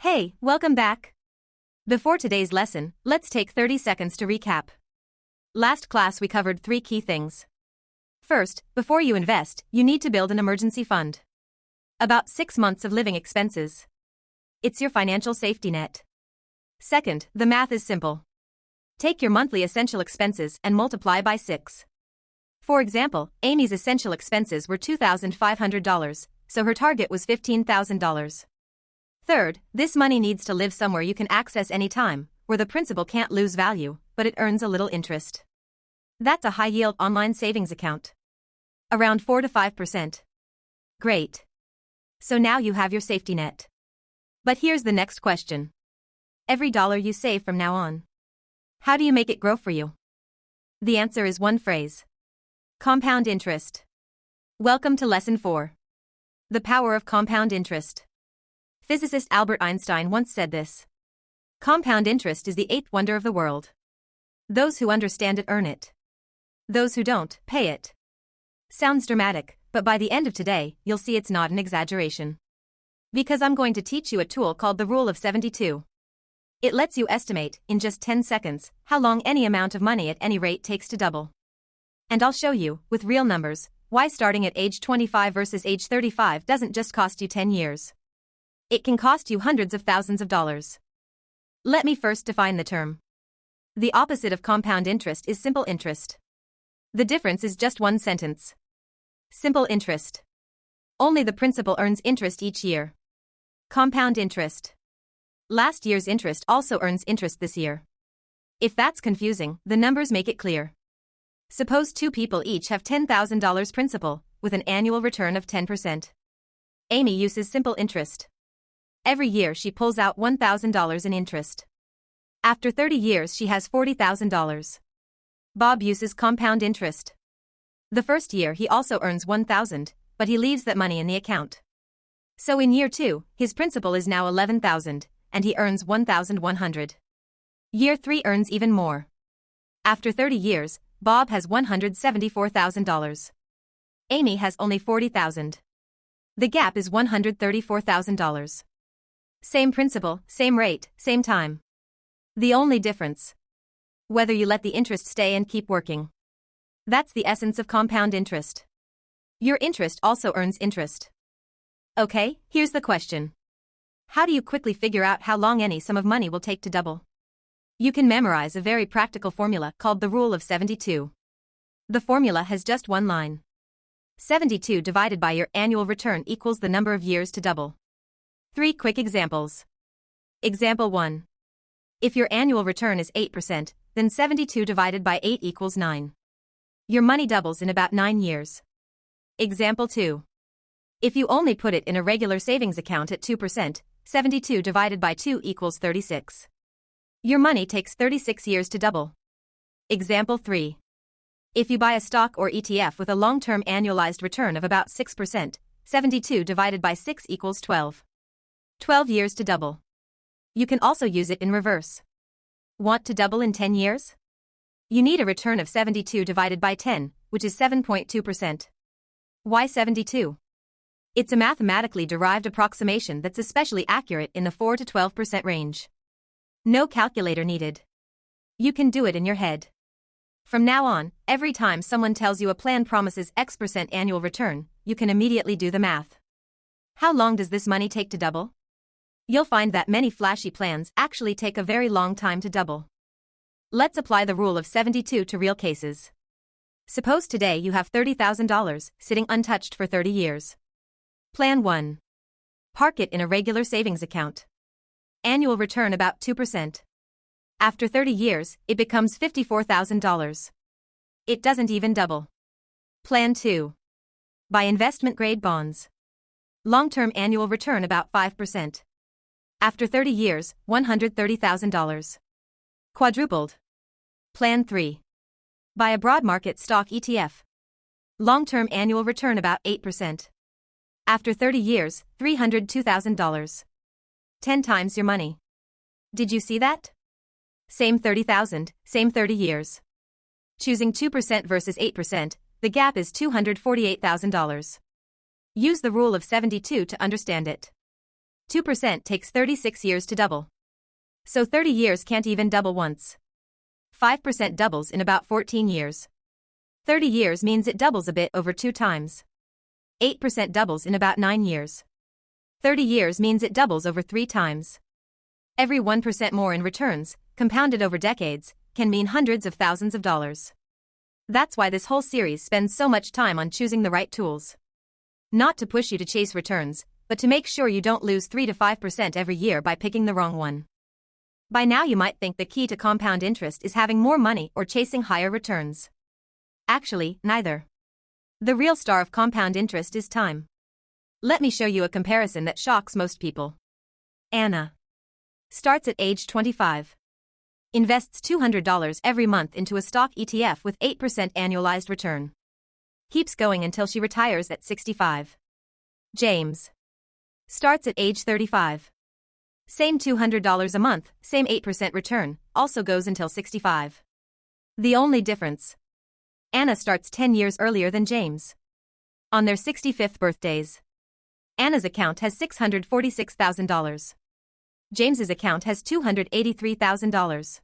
Hey, welcome back. Before today's lesson, let's take 30 seconds to recap. Last class we covered 3 key things. First, before you invest, you need to build an emergency fund. About 6 months of living expenses. It's your financial safety net. Second, the math is simple. Take your monthly essential expenses and multiply by 6. For example, Amy's essential expenses were $2,500, so her target was $15,000. Third, this money needs to live somewhere you can access anytime, where the principal can't lose value, but it earns a little interest. That's a high-yield online savings account. Around 4 to 5%. Great. So now you have your safety net. But here's the next question. Every dollar you save from now on, how do you make it grow for you? The answer is one phrase. Compound interest. Welcome to Lesson 4. The power of compound interest. Physicist Albert Einstein once said this. Compound interest is the 8th wonder of the world. Those who understand it earn it. Those who don't, pay it. Sounds dramatic, but by the end of today, you'll see it's not an exaggeration. Because I'm going to teach you a tool called the Rule of 72. It lets you estimate, in just 10 seconds, how long any amount of money at any rate takes to double. And I'll show you, with real numbers, why starting at age 25 versus age 35 doesn't just cost you 10 years. It can cost you hundreds of thousands of dollars. Let me first define the term. The opposite of compound interest is simple interest. The difference is just one sentence. Simple interest. Only the principal earns interest each year. Compound interest. Last year's interest also earns interest this year. If that's confusing, the numbers make it clear. Suppose 2 people each have $10,000 principal, with an annual return of 10%. Amy uses simple interest. Every year she pulls out $1,000 in interest. After 30 years she has $40,000. Bob uses compound interest. The first year he also earns $1,000, but he leaves that money in the account. So in year 2, his principal is now $11,000, and he earns $1,100. Year 3 earns even more. After 30 years, Bob has $174,000. Amy has only $40,000. The gap is $134,000. Same principal, same rate, same time. The only difference. Whether you let the interest stay and keep working. That's the essence of compound interest. Your interest also earns interest. Okay, here's the question. How do you quickly figure out how long any sum of money will take to double? You can memorize a very practical formula called the Rule of 72. The formula has just one line. 72 divided by your annual return equals the number of years to double. 3 quick examples. Example 1. If your annual return is 8%, then 72 divided by 8 equals 9. Your money doubles in about 9 years. Example 2. If you only put it in a regular savings account at 2%, 72 divided by 2 equals 36. Your money takes 36 years to double. Example 3. If you buy a stock or ETF with a long-term annualized return of about 6%, 72 divided by 6 equals 12. 12 years to double. You can also use it in reverse. Want to double in 10 years? You need a return of 72 divided by 10, which is 7.2%. Why 72? It's a mathematically derived approximation that's especially accurate in the 4 to 12% range. No calculator needed. You can do it in your head. From now on, every time someone tells you a plan promises X% annual return, you can immediately do the math. How long does this money take to double? You'll find that many flashy plans actually take a very long time to double. Let's apply the Rule of 72 to real cases. Suppose today you have $30,000 sitting untouched for 30 years. Plan 1. Park it in a regular savings account. Annual return about 2%. After 30 years, it becomes $54,000. It doesn't even double. Plan 2. Buy investment-grade bonds. Long-term annual return about 5%. After 30 years, $130,000. Quadrupled. Plan 3. Buy a broad market stock ETF. Long-term annual return about 8%. After 30 years, $302,000. 10 times your money. Did you see that? Same 30,000, same 30 years. Choosing 2% versus 8%, the gap is $248,000. Use the Rule of 72 to understand it. 2% takes 36 years to double. So 30 years can't even double once. 5% doubles in about 14 years. 30 years means it doubles a bit over 2 times. 8% doubles in about 9 years. 30 years means it doubles over 3 times. Every 1% more in returns, compounded over decades, can mean hundreds of thousands of dollars. That's why this whole series spends so much time on choosing the right tools. Not to push you to chase returns, but to make sure you don't lose 3 to 5% every year by picking the wrong one. By now you might think the key to compound interest is having more money or chasing higher returns. Actually, neither. The real star of compound interest is time. Let me show you a comparison that shocks most people. Anna starts at age 25. Invests $200 every month into a stock ETF with 8% annualized return. Keeps going until she retires at 65. James starts at age 35. Same $200 a month, same 8% return, also goes until 65. The only difference: Anna starts 10 years earlier than James. On their 65th birthdays. Anna's account has $646,000. James's account has $283,000.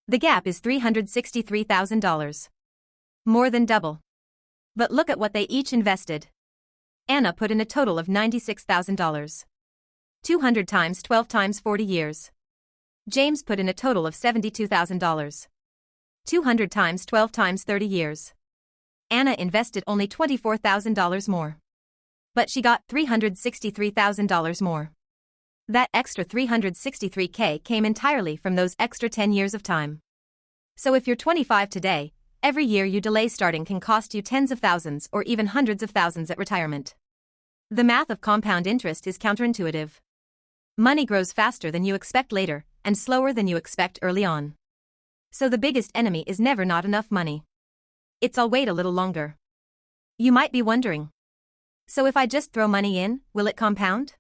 The gap is $363,000. More than double. But look at what they each invested. Anna put in a total of $96,000. 200 times 12 times 40 years. James put in a total of $72,000. 200 times 12 times 30 years. Anna invested only $24,000 more. But she got $363,000 more. That extra $363K came entirely from those extra 10 years of time. So if you're 25 today, every year you delay starting can cost you tens of thousands or even hundreds of thousands at retirement. The math of compound interest is counterintuitive. Money grows faster than you expect later, and slower than you expect early on. So the biggest enemy is never not enough money. It's I'll wait a little longer. You might be wondering. So if I just throw money in, will it compound?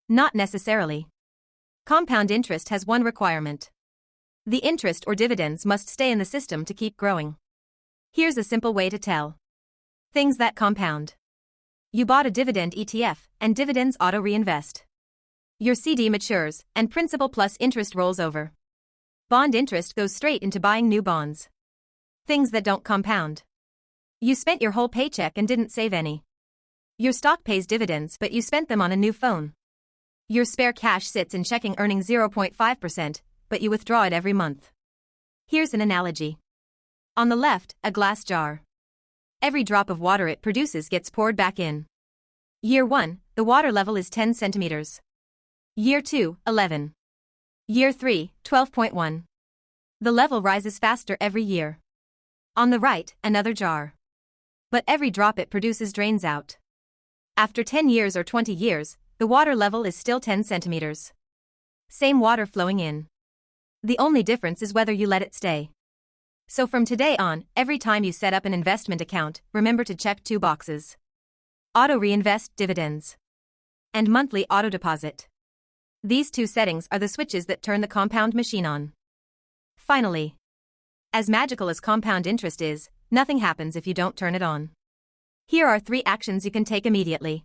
Not necessarily. Compound interest has one requirement. The interest or dividends must stay in the system to keep growing. Here's a simple way to tell. Things that compound. You bought a dividend ETF, and dividends auto-reinvest. Your CD matures, and principal plus interest rolls over. Bond interest goes straight into buying new bonds. Things that don't compound. You spent your whole paycheck and didn't save any. Your stock pays dividends, but you spent them on a new phone. Your spare cash sits in checking earning 0.5%, but you withdraw it every month. Here's an analogy. On the left, a glass jar. Every drop of water it produces gets poured back in. Year 1, the water level is 10 centimeters. Year 2, 11. Year 3, 12.1. The level rises faster every year. On the right, another jar. But every drop it produces drains out. After 10 years or 20 years, the water level is still 10 centimeters. Same water flowing in. The only difference is whether you let it stay. So from today on, every time you set up an investment account, remember to check 2 boxes. Auto-reinvest dividends. And monthly auto-deposit. These 2 settings are the switches that turn the compound machine on. Finally, as magical as compound interest is, nothing happens if you don't turn it on. Here are 3 actions you can take immediately.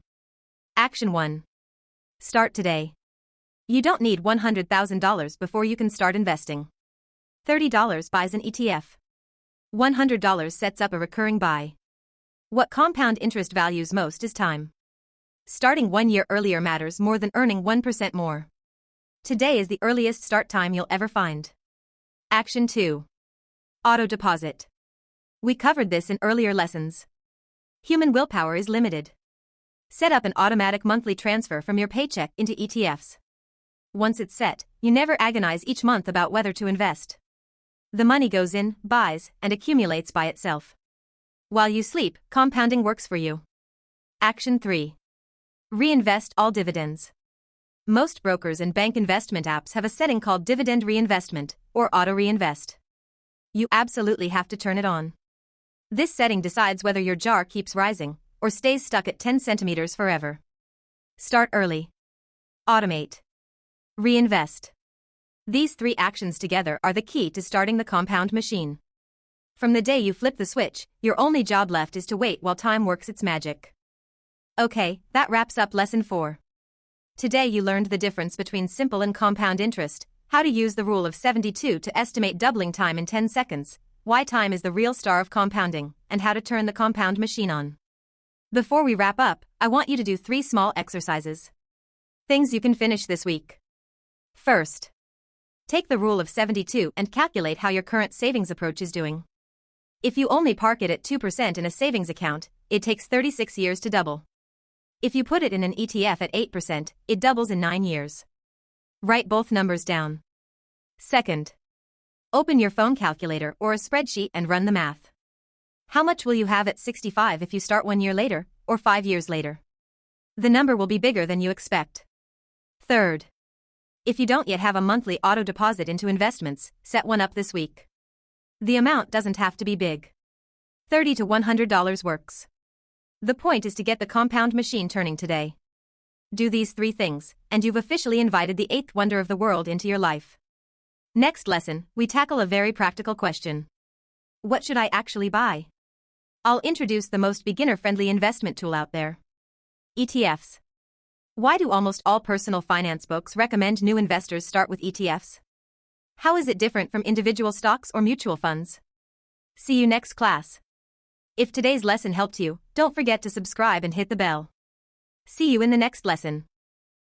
Action 1. Start today. You don't need $100,000 before you can start investing. $30 buys an ETF. $100 sets up a recurring buy. What compound interest values most is time. Starting 1 year earlier matters more than earning 1% more. Today is the earliest start time you'll ever find. Action 2. Auto deposit. We covered this in earlier lessons. Human willpower is limited. Set up an automatic monthly transfer from your paycheck into ETFs. Once it's set, you never agonize each month about whether to invest. The money goes in, buys, and accumulates by itself. While you sleep, compounding works for you. Action 3. Reinvest all dividends. Most brokers and bank investment apps have a setting called Dividend Reinvestment, or auto-reinvest. You absolutely have to turn it on. This setting decides whether your jar keeps rising, or stays stuck at 10 centimeters forever. Start early. Automate. Reinvest. These 3 actions together are the key to starting the compound machine. From the day you flip the switch, your only job left is to wait while time works its magic. Okay, that wraps up lesson 4. Today you learned the difference between simple and compound interest, how to use the rule of 72 to estimate doubling time in 10 seconds, why time is the real star of compounding, and how to turn the compound machine on. Before we wrap up, I want you to do 3 small exercises. Things you can finish this week. First, take the rule of 72 and calculate how your current savings approach is doing. If you only park it at 2% in a savings account, it takes 36 years to double. If you put it in an ETF at 8%, it doubles in 9 years. Write both numbers down. Second, open your phone calculator or a spreadsheet and run the math. How much will you have at 65 if you start 1 year later, or 5 years later? The number will be bigger than you expect. Third, if you don't yet have a monthly auto deposit into investments, set one up this week. The amount doesn't have to be big. $30 to $100 works. The point is to get the compound machine turning today. Do these 3 things, and you've officially invited the 8th wonder of the world into your life. Next lesson, we tackle a very practical question. What should I actually buy? I'll introduce the most beginner-friendly investment tool out there. ETFs. Why do almost all personal finance books recommend new investors start with ETFs? How is it different from individual stocks or mutual funds? See you next class. If today's lesson helped you, don't forget to subscribe and hit the bell. See you in the next lesson.